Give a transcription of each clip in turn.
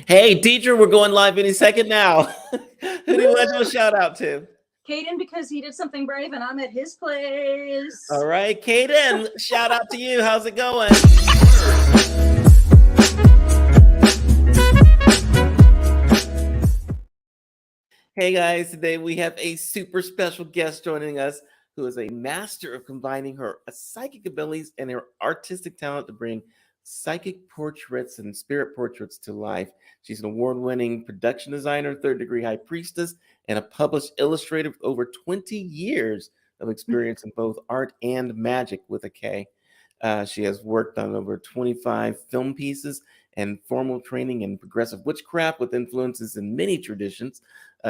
Hey, Deidra, we're going live any second now. Who do you want to do a shout out to? Caden, because he did something brave and I'm at his place. All right, Kaden, shout out to you. How's it going? Hey guys, today we have a super special guest joining us who is a master of combining her psychic abilities and her artistic talent to bring psychic portraits and spirit portraits to life. She's an award-winning production designer, third-degree High Priestess, and a published illustrator with over 20 years of experience in both art and magic with a K. She has worked on over 25 film pieces and formal training in progressive witchcraft with influences in many traditions.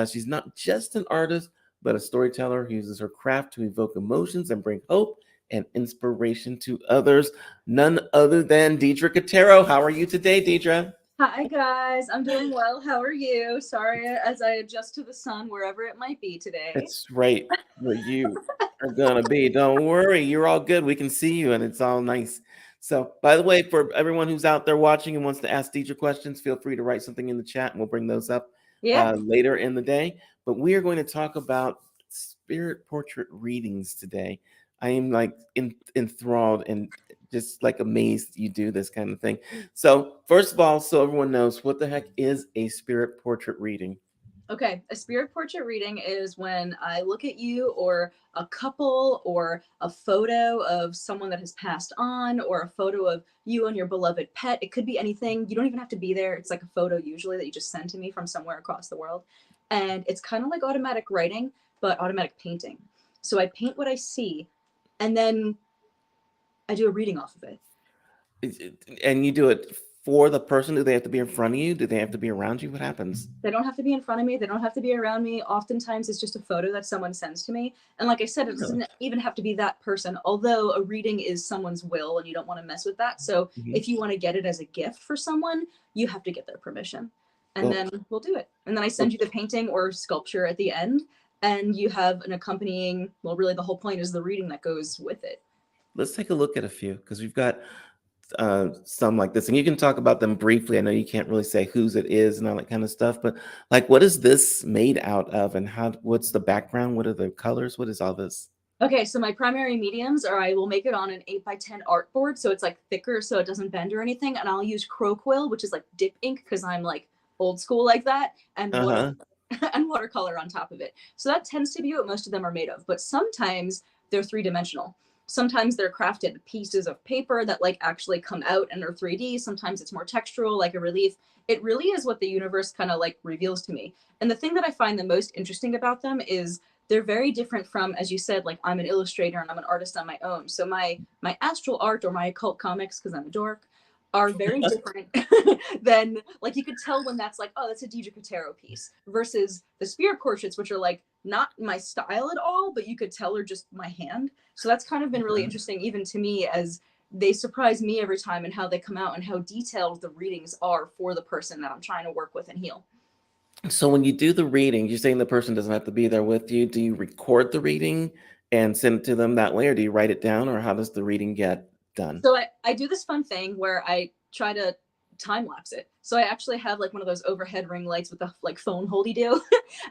She's not just an artist, but a storyteller who uses her craft to evoke emotions and bring hope and inspiration to others. None other than Deidra Catero. How are you today, Deidra? Hi, guys. I'm doing well. How are you? Sorry as I adjust to the sun wherever it might be today. It's right where you are going to be. Don't worry. You're all good. We can see you, and it's all nice. So, by the way, for everyone who's out there watching and wants to ask Deidra questions, feel free to write something in the chat, and we'll bring those up later in the day. But we are going to talk about spirit portrait readings today. I am like enthralled and just like amazed you do this kind of thing. So, first of all, so everyone knows, what the heck is a spirit portrait reading? Okay, a spirit portrait reading is when I look at you or a couple or a photo of someone that has passed on or a photo of you and your beloved pet. It could be anything. You don't even have to be there. It's like a photo usually that you just send to me from somewhere across the world. And it's kind of like automatic writing, but automatic painting. So I paint what I see and then I do a reading off of it. And you do it for the person? Do they have to be in front of you? Do they have to be around you? What happens? They don't have to be in front of me. They don't have to be around me. Oftentimes it's just a photo that someone sends to me. And like I said, it doesn't even have to be that person, although a reading is someone's will and you don't want to mess with that. So if you want to get it as a gift for someone, you have to get their permission. And then we'll do it. And then I send you the painting or sculpture at the end. And you have an accompanying, well, really the whole point is the reading that goes with it. Let's take a look at a few, because we've got some like this, and you can talk about them briefly. I know you can't really say whose it is and all that kind of stuff, but like, what is this made out of, and what's the background? What are the colors? What is all this? Okay, so my primary mediums are, I will make it on an 8x10 art board, so it's like thicker so it doesn't bend or anything, and I'll use crow quill, which is like dip ink, because I'm like old school like that, and and watercolor on top of it. So that tends to be what most of them are made of, but sometimes they're three-dimensional. Sometimes they're crafted pieces of paper that like actually come out and are 3D. Sometimes it's more textural, like a relief. It really is what the universe kind of like reveals to me. And the thing that I find the most interesting about them is they're very different from, as you said, like I'm an illustrator and I'm an artist on my own. So my Astral Art or my occult comics, because I'm a dork, are very different than, like, you could tell when that's like, oh, that's a Deidra Catero piece, versus the spirit portraits, which are like not my style at all, but you could tell are just my hand. So that's kind of been really interesting, even to me, as they surprise me every time and how they come out and how detailed the readings are for the person that I'm trying to work with and heal. So when you do the reading, you're saying the person doesn't have to be there with you. Do you record the reading and send it to them that way, or do you write it down, or how does the reading get done? So I do this fun thing where I try to time lapse it. So I actually have like one of those overhead ring lights with the like phone holdy do.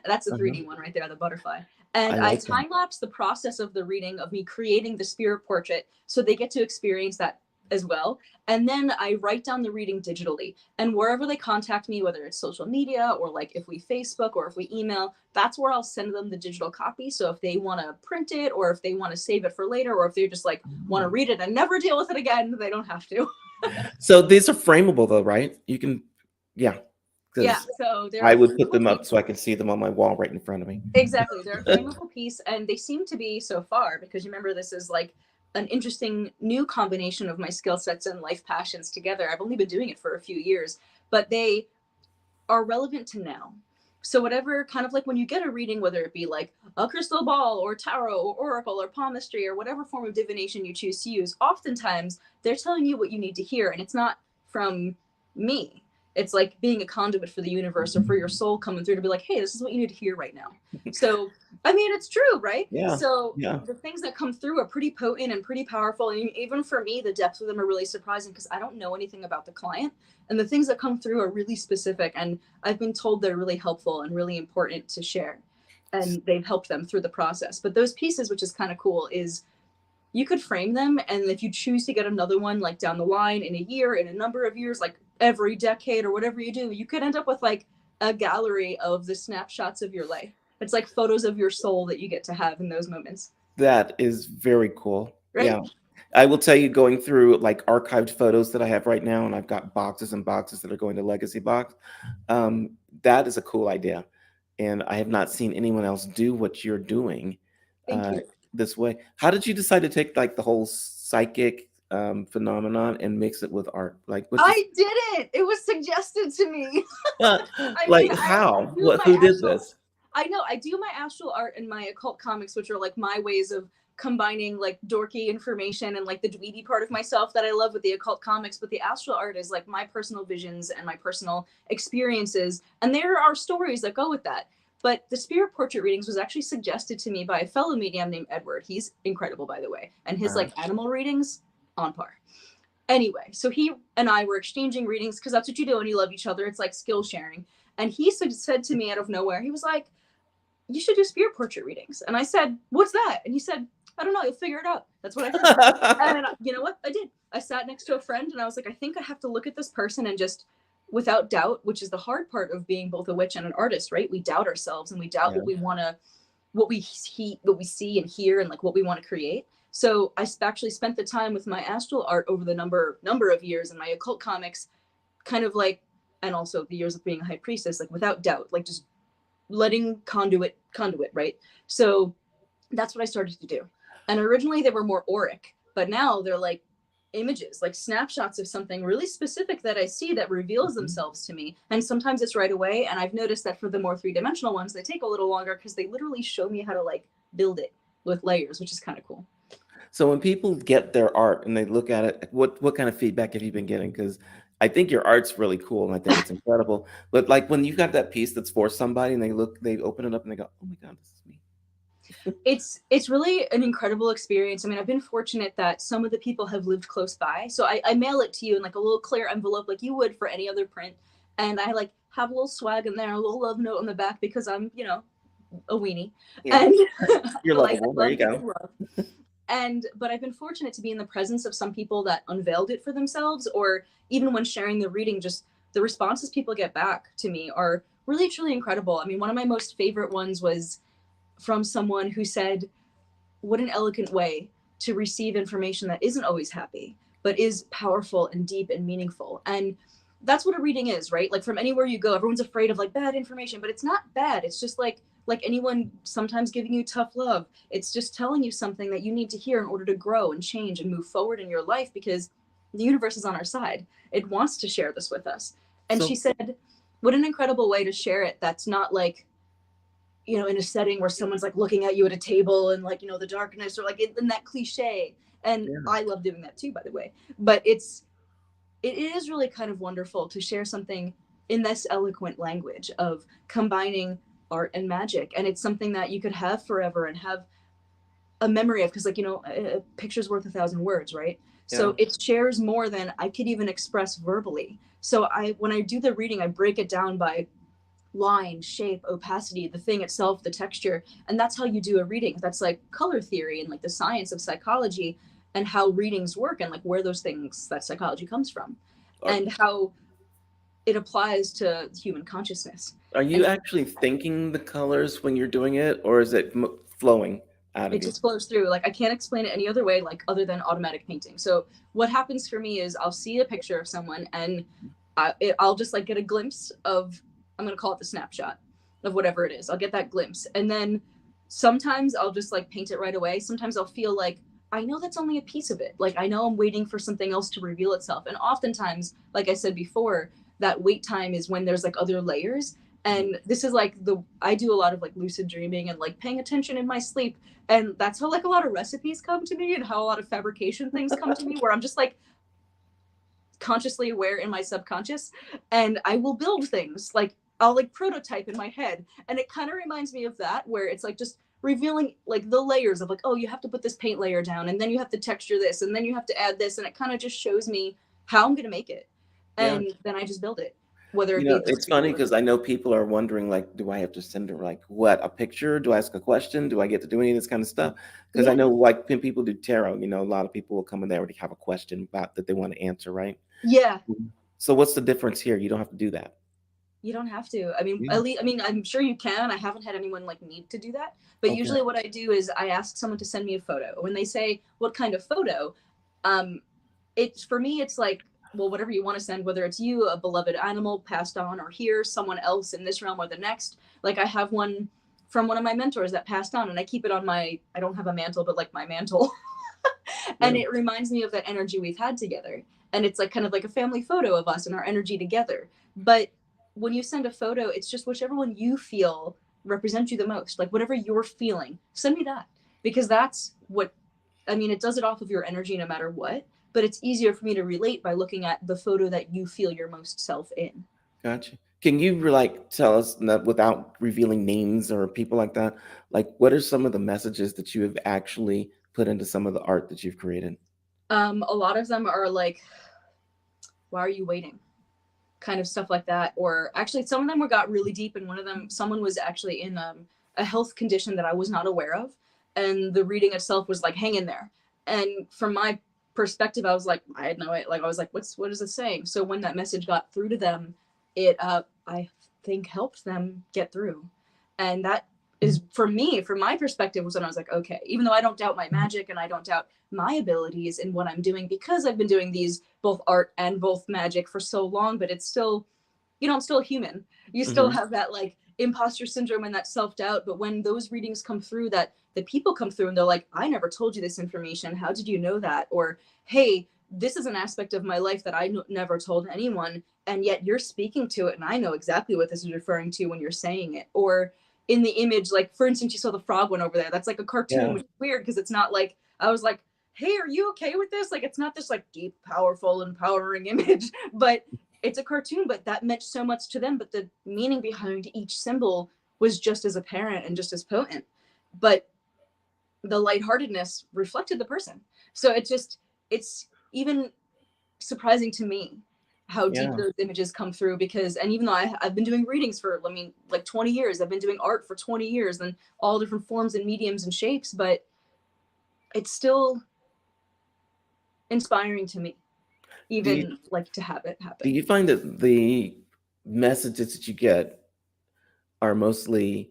That's a 3D one right there, the butterfly. And I time lapse the process of the reading of me creating the spirit portrait, so they get to experience that as well. And then I write down the reading digitally, and wherever they contact me, whether it's social media or like if we Facebook or if we email, that's where I'll send them the digital copy. So if they want to print it, or if they want to save it for later, or if they just like want to read it and never deal with it again, they don't have to. So these are frameable though, right? You can, yeah. So I would put them up so I can see them on my wall right in front of me. Exactly. They're a frameable piece, and they seem to be so far, because you remember this is like an interesting new combination of my skill sets and life passions together. I've only been doing it for a few years, but they are relevant to now. So whatever, kind of like when you get a reading, whether it be like a crystal ball or tarot or oracle or palmistry or whatever form of divination you choose to use, oftentimes they're telling you what you need to hear, and it's not from me. It's like being a conduit for the universe or for your soul coming through to be like, hey, this is what you need to hear right now. So, I mean, it's true, right? Yeah. So Yeah. the things that come through are pretty potent and pretty powerful. And even for me, the depth of them are really surprising because I don't know anything about the client. And the things that come through are really specific. And I've been told they're really helpful and really important to share. And they've helped them through the process. But those pieces, which is kind of cool, is you could frame them, and if you choose to get another one like down the line in a year, in a number of years, like every decade or whatever you do, you could end up with like a gallery of the snapshots of your life. It's like photos of your soul that you get to have in those moments. That is very cool. Right? Yeah. I will tell you, going through like archived photos that I have right now, and I've got boxes and boxes that are going to Legacy Box. That is a cool idea. And I have not seen anyone else do what you're doing. Thank you. This way. How did you decide to take like the whole psychic phenomenon and mix it with art? Like, I didn't. It was suggested to me. How? Who did this? I know. I do my astral art and my occult comics, which are like my ways of combining like dorky information and like the dweeby part of myself that I love with the occult comics. But the astral art is like my personal visions and my personal experiences. And there are stories that go with that. But the spirit portrait readings was actually suggested to me by a fellow medium named Edward. He's incredible, by the way. And his like animal readings, on par. Anyway, so he and I were exchanging readings because that's what you do when you love each other. It's like skill sharing. And he said to me out of nowhere, he was like, you should do spirit portrait readings. And I said, what's that? And he said, I don't know, you'll figure it out. That's what I heard. And you know what? I did. I sat next to a friend and I was like, I think I have to look at this person and just, without doubt, which is the hard part of being both a witch and an artist, right? We doubt ourselves and we doubt what we want to, what we see and hear and like what we want to create. So I actually spent the time with my astral art over the number of years and my occult comics, kind of like, and also the years of being a high priestess, like without doubt, like just letting conduit, right? So that's what I started to do. And originally they were more auric, but now they're like images, like snapshots of something really specific that I see that reveals themselves to me. And sometimes it's right away. And I've noticed that for the more three-dimensional ones, they take a little longer because they literally show me how to like build it with layers, which is kind of cool. So when people get their art and they look at it, what kind of feedback have you been getting? Because I think your art's really cool and I think it's incredible. But like when you got that piece that's for somebody and they open it up and they go, oh my God, this is me. It's really an incredible experience. I mean, I've been fortunate that some of the people have lived close by. So I mail it to you in like a little clear envelope like you would for any other print. And I like have a little swag in there, a little love note on the back because I'm, you know, a weenie. Yeah. And you're lovable. There you go. But I've been fortunate to be in the presence of some people that unveiled it for themselves, or even when sharing the reading, just the responses people get back to me are really, truly incredible. I mean, one of my most favorite ones was from someone who said, what an elegant way to receive information that isn't always happy, but is powerful and deep and meaningful. And that's what a reading is, right? Like from anywhere you go, everyone's afraid of like bad information, but it's not bad. It's just like anyone sometimes giving you tough love. It's just telling you something that you need to hear in order to grow and change and move forward in your life, because the universe is on our side. It wants to share this with us. And she said, what an incredible way to share it. That's not like, you know, in a setting where someone's like looking at you at a table and like, you know, the darkness or like in that cliche. And I love doing that too, by the way. But it is really kind of wonderful to share something in this eloquent language of combining art and magic. And it's something that you could have forever and have a memory of, because like, you know, a picture's worth 1,000 words, right? Yeah. So it shares more than I could even express verbally. So when I do the reading, I break it down by line, shape, opacity, the thing itself, the texture. And that's how you do a reading. That's like color theory and like the science of psychology and how readings work and like where those things, that psychology comes from and how it applies to human consciousness. Are you actually thinking the colors when you're doing it, or is it flowing out of you? It just flows through. Like I can't explain it any other way, like other than automatic painting. So what happens for me is I'll see a picture of someone and I'll just like get a glimpse of, I'm going to call it the snapshot of whatever it is. I'll get that glimpse. And then sometimes I'll just like paint it right away. Sometimes I'll feel like, I know that's only a piece of it. Like I know I'm waiting for something else to reveal itself. And oftentimes, like I said before, that wait time is when there's like other layers. And this is like I do a lot of like lucid dreaming and like paying attention in my sleep. And that's how like a lot of recipes come to me and how a lot of fabrication things come to me, where I'm just like consciously aware in my subconscious, and I will build things. Like I'll like prototype in my head, and it kind of reminds me of that, where it's like just revealing like the layers of like, oh, you have to put this paint layer down, and then you have to texture this, and then you have to add this, and it kind of just shows me how I'm gonna make it, Yeah. and then I just build it, whether You it know, be it's funny because I know people are wondering, like, do I have to send her like what, a picture? Do I ask a question? Do I get to do any of this kind of stuff? Because I know like when people do tarot, you know, a lot of people will come in there already have a question about that they want to answer, right? Yeah. So what's the difference here? You don't have to do that. You don't have to. I mean, Yeah. at least, I mean, I'm sure you can. I haven't had anyone like need to do that. But Okay. usually what I do is I ask someone to send me a photo. When they say what kind of photo, it's for me, it's like, well, whatever you want to send, whether it's you, a beloved animal passed on, or here, someone else in this realm or the next. Like I have one from one of my mentors that passed on, and I keep it on my, I don't have a mantle, but like my mantle. And it reminds me of that energy we've had together. And it's like kind of like a family photo of us and our energy together. But when you send a photo, it's just whichever one you feel represents you the most. Like whatever you're feeling, send me that. Because that's what, I mean, it does it off of your energy no matter what. But it's easier for me to relate by looking at the photo that you feel your most self in. Gotcha. Can you like tell us without revealing names or people like that, like what are some of the messages that you have actually put into some of the art that you've created? A lot of them are like, why are you waiting? Kind of stuff like that. Or actually, some of them got really deep, and one of them, someone was actually in a health condition that I was not aware of, and the reading itself was like, hang in there. And from my perspective, I was like, I had no idea. Like I was like, what is it saying? So when that message got through to them, it I think helped them get through. And that is, for me, from my perspective, was when I was like, okay, even though I don't doubt my magic and I don't doubt my abilities in what I'm doing, because I've been doing these both art and both magic for so long, but it's still, you know, I'm still human. You still have that like imposter syndrome and that self-doubt. But when those readings come through, that the people come through and they're like, I never told you this information. How did you know that? Or, hey, this is an aspect of my life that I never told anyone, and yet you're speaking to it, and I know exactly what this is referring to when you're saying it. Or in the image, like for instance, you saw the frog one over there. That's like a cartoon, which is weird because it's not like, I was like, hey, are you okay with this? Like, it's not this like deep, powerful, empowering image, but it's a cartoon, but that meant so much to them. But the meaning behind each symbol was just as apparent and just as potent. But the lightheartedness reflected the person. So it's even surprising to me how deep those images come through, because, and even though I've been doing readings for, I mean, like 20 years, I've been doing art for 20 years and all different forms and mediums and shapes, but it's still inspiring to me, even like to have it happen. Do you find that the messages that you get are mostly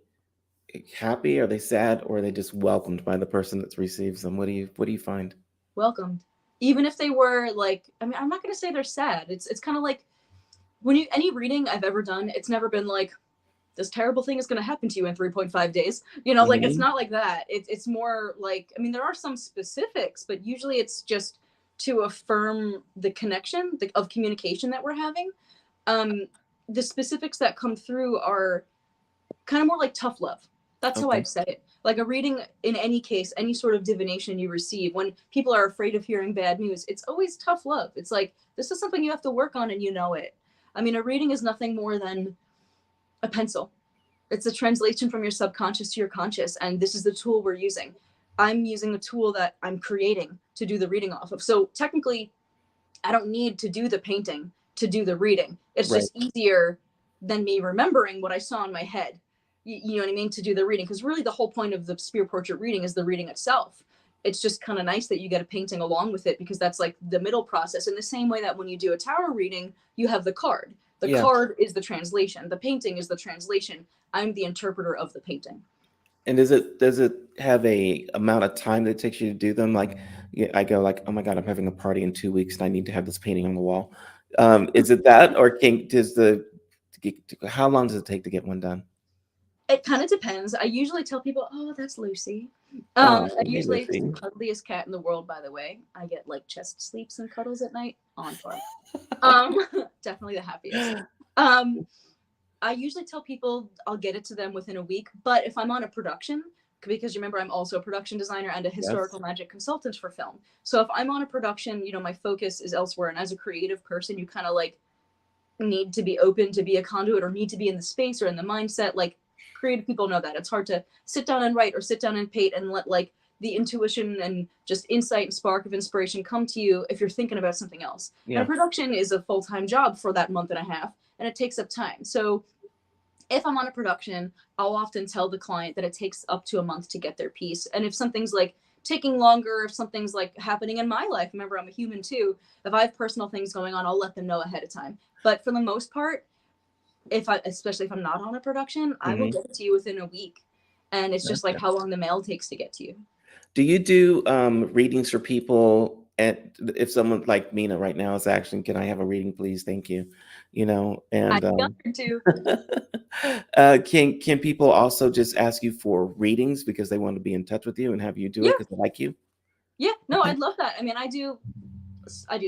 happy? Are they sad, or are they just welcomed by the person that receives them? What do you find? Welcomed. Even if they were like, I mean, I'm not going to say they're sad. It's kind of like when you, any reading I've ever done, it's never been like, this terrible thing is going to happen to you in 3.5 days. You know, like it's not like that. It's more like, I mean, there are some specifics, but usually it's just to affirm the connection of communication that we're having. The specifics that come through are kind of more like tough love. That's how I'd say it. Like a reading, in any case, any sort of divination you receive, when people are afraid of hearing bad news, it's always tough love. It's like, this is something you have to work on, and you know it. I mean, a reading is nothing more than a pencil. It's a translation from your subconscious to your conscious, and this is the tool we're using. I'm using a tool that I'm creating to do the reading off of. So technically, I don't need to do the painting to do the reading. It's just easier than me remembering what I saw in my head. You know what I mean? To do the reading, because really the whole point of the spear portrait reading is the reading itself. It's just kind of nice that you get a painting along with it, because that's like the middle process. In the same way that when you do a tarot reading, you have the card. The card is the translation. The painting is the translation. I'm the interpreter of the painting. And does it have a amount of time that it takes you to do them? Like, I go like, oh my God, I'm having a party in 2 weeks and I need to have this painting on the wall. Is it that, or how long does it take to get one done? It kind of depends. I usually tell people, oh, that's Lucy. Oh, I hey, usually, it's Lucy. the cuddliest cat in the world, by the way. I get like chest sleeps and cuddles at night. On point. Definitely the happiest. I usually tell people I'll get it to them within a week, but if I'm on a production, because remember, I'm also a production designer and a historical magic consultant for film. So if I'm on a production, you know, my focus is elsewhere. And as a creative person, you kind of like need to be open to be a conduit or need to be in the space or in the mindset. Like creative people know that it's hard to sit down and write or sit down and paint and let like the intuition and just insight and spark of inspiration come to you if you're thinking about something else. And production is a full-time job for that month and a half, and it takes up time. So if I'm on a production, I'll often tell the client that it takes up to a month to get their piece. And if something's like taking longer, if something's like happening in my life, remember I'm a human too, if I have personal things going on, I'll let them know ahead of time. But for the most part, especially if I'm not on a production, I will get it to you within a week. And it's just like how long the mail takes to get to you. Do you do readings for people? And if someone like Mina right now is actually, can I have a reading, please? Thank you. You know, and too. Can people also just ask you for readings because they want to be in touch with you and have you do it because they like you? Yeah, no, I'd love that. I mean, I do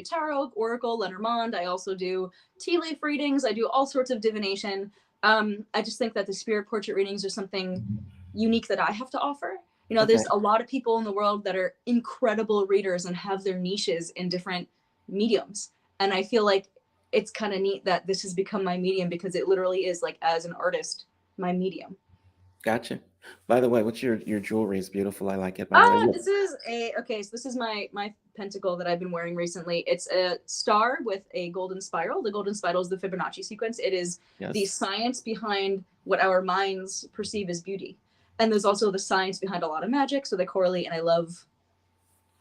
tarot, oracle, Lenormand. I also do tea leaf readings. I do all sorts of divination. I just think that the spirit portrait readings are something unique that I have to offer. You know, there's a lot of people in the world that are incredible readers and have their niches in different mediums. And I feel like it's kind of neat that this has become my medium because it literally is like, as an artist, my medium. Gotcha. By the way, what's your jewelry? Is beautiful. I like it. By the way. This is so this is my pentacle that I've been wearing recently. It's a star with a golden spiral. The golden spiral is the Fibonacci sequence. It is the science behind what our minds perceive as beauty. And there's also the science behind a lot of magic, so they correlate. And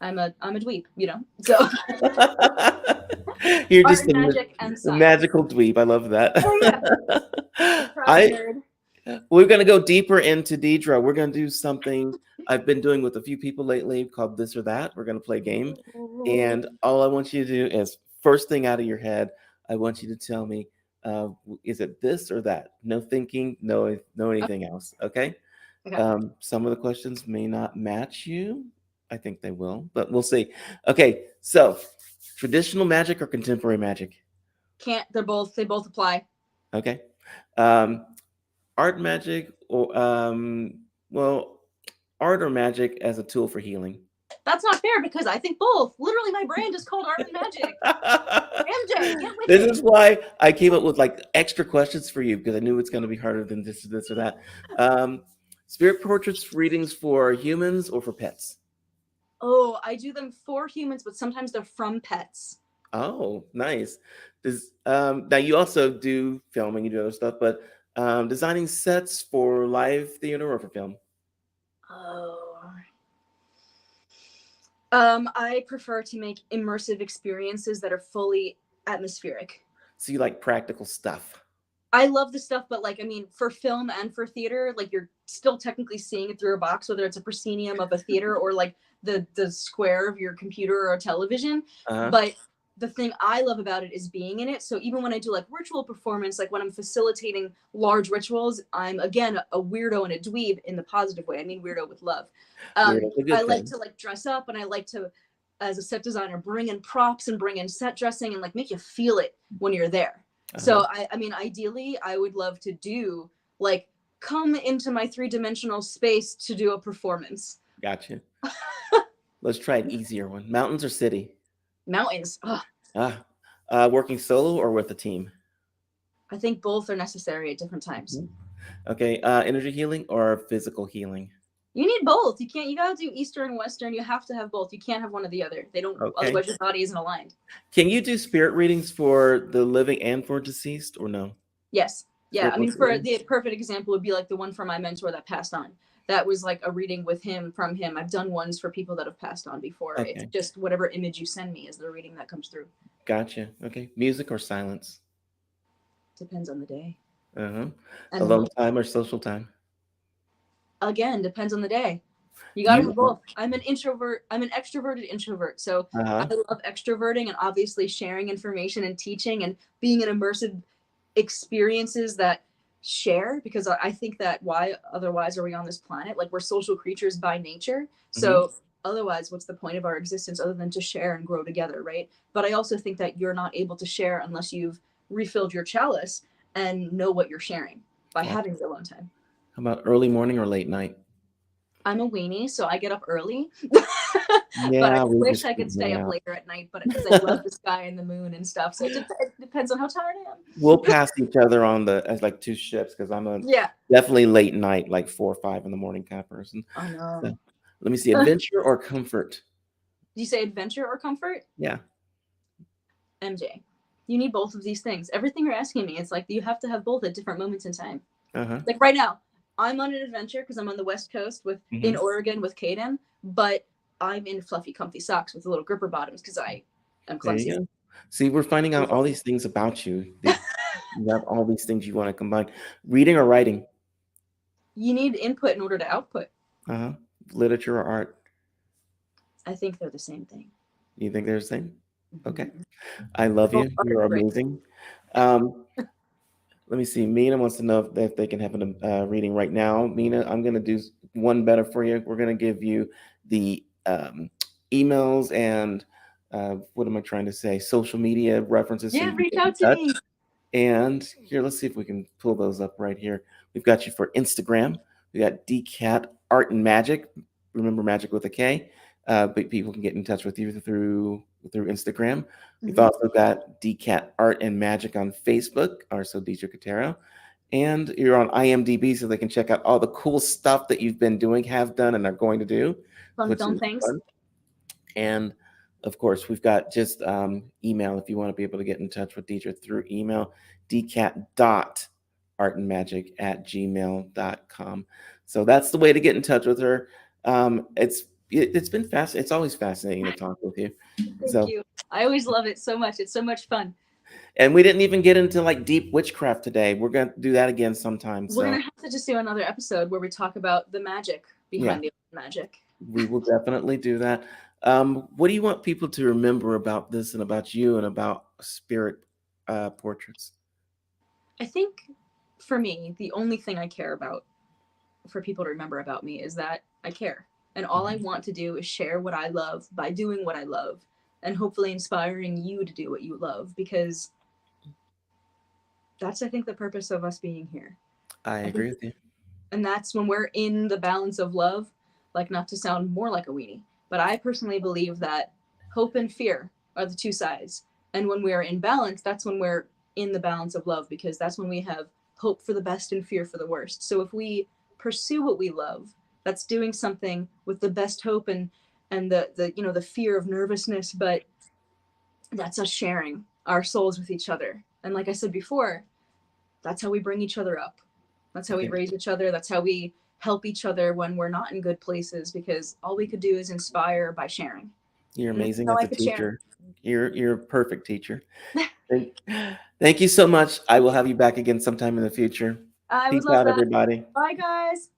I'm a dweeb, you know. So you're just a magical dweeb. I love that. Nerd. We're going to go deeper into Deidra. We're going to do something I've been doing with a few people lately called This or That. We're going to play a game. And all I want you to do is, first thing out of your head, I want you to tell me, is it this or that? No thinking, no anything else. Okay? Some of the questions may not match you. I think they will, but we'll see. Okay, so traditional magic or contemporary magic? They both apply. Okay. Art magic or art or magic as a tool for healing? That's not fair because I think both. Literally, my brand is called Art and Magick. MJ, get with This is why I came up with like extra questions for you because I knew it's going to be harder than this or that. Spirit portraits readings for humans or for pets? Oh, I do them for humans, but sometimes they're from pets. Oh, nice. Now you also do filming, you do other stuff, but designing sets for live theater or for film? I prefer to make immersive experiences that are fully atmospheric. So you like practical stuff? I love the stuff, but like, I mean, for film and for theater, like you're still technically seeing it through a box, whether it's a proscenium of a theater or like the square of your computer or television. But the thing I love about it is being in it. So even when I do like ritual performance, like when I'm facilitating large rituals, I'm again a weirdo and a dweeb in the positive way. I mean weirdo with love. I like to like dress up, and I like to, as a set designer, bring in props and bring in set dressing and like make you feel it when you're there. So I mean, ideally, I would love to do like come into my 3-dimensional space to do a performance. Gotcha. Let's try an easier one. Mountains or city? Mountains. Working solo or with a team? I think both are necessary at different times. Okay. Energy healing or physical healing? You need both. You gotta do Eastern and Western. You have to have both. You can't have one or the other. They don't, otherwise your body isn't aligned. Can you do spirit readings for the living and for deceased or no? Yes. Yeah. I mean, for the perfect example would be like the one for my mentor that passed on. That was like a reading with him from him. I've done ones for people that have passed on before. Okay. It's just whatever image you send me is the reading that comes through. Gotcha. Okay. Music or silence? Depends on the day. Alone time or social time? Again, depends on the day. You gotta have both. I'm an introvert. I'm an extroverted introvert. So I love extroverting and obviously sharing information and teaching and being in immersive experiences that share, because I think that why otherwise are we on this planet? Like, we're social creatures by nature. So otherwise, what's the point of our existence other than to share and grow together, right? But I also think that you're not able to share unless you've refilled your chalice and know what you're sharing by having the alone time. How about early morning or late night? I'm a weenie, so I get up early. Yeah, But I we wish just I could stay yeah. up later at night, but because I love the sky and the moon and stuff, so it depends on how tired I am. We'll pass each other on as like two ships because I'm a Yeah. definitely late night, like 4 or 5 in the morning kind of person. Oh no. So, let me see, adventure or comfort? Do you say adventure or comfort? Yeah. MJ, you need both of these things. Everything you're asking me, it's like you have to have both at different moments in time. Like right now, I'm on an adventure because I'm on the West Coast in Oregon with Caden, but I'm in fluffy, comfy socks with the little gripper bottoms because I am clumsy. There you go. See, we're finding out all these things about you. You have all these things you want to combine. Reading or writing? You need input in order to output. Literature or art? I think they're the same thing. You think they're the same? Okay. I love you. You're amazing. Let me see. Mina wants to know if they can have a reading right now. Mina, I'm going to do one better for you. We're going to give you the emails and what am I trying to say? Social media references. Yeah, reach out to me. And here, let's see if we can pull those up right here. We've got you for Instagram. We got DCAT Art and Magick. Remember Magic with a K. But people can get in touch with you through Instagram. We've also got DCAT Art and Magick on Facebook, also Deidra Catero. And you're on IMDb, so they can check out all the cool stuff that you've been doing, have done, and are going to do. Fun things. And of course, we've got just email if you want to be able to get in touch with Deidra through email, dcat.artandmagic@gmail.com. So that's the way to get in touch with her. It's been fast. It's always fascinating to talk with you. Thank you. I always love it so much. It's so much fun. And we didn't even get into like deep witchcraft today. We're going to do that again sometime. We're going to have to just do another episode where we talk about the magic behind the magic. We will definitely do that. What do you want people to remember about this and about you and about spirit portraits? I think for me, the only thing I care about for people to remember about me is that I care. And all I want to do is share what I love by doing what I love and hopefully inspiring you to do what you love, because that's, I think, the purpose of us being here. I agree with you. And that's when we're in the balance of love, like not to sound more like a weenie, but I personally believe that hope and fear are the two sides. And when we are in balance, that's when we're in the balance of love, because that's when we have hope for the best and fear for the worst. So if we pursue what we love, that's doing something with the best hope and the fear of nervousness, but that's us sharing our souls with each other. And like I said before, that's how we bring each other up. That's how we raise each other. That's how we help each other when we're not in good places, because all we could do is inspire by sharing. You're amazing as a teacher. You're a perfect teacher. Thank you so much. I will have you back again sometime in the future. I Peace would love out, that. everybody. Bye, guys.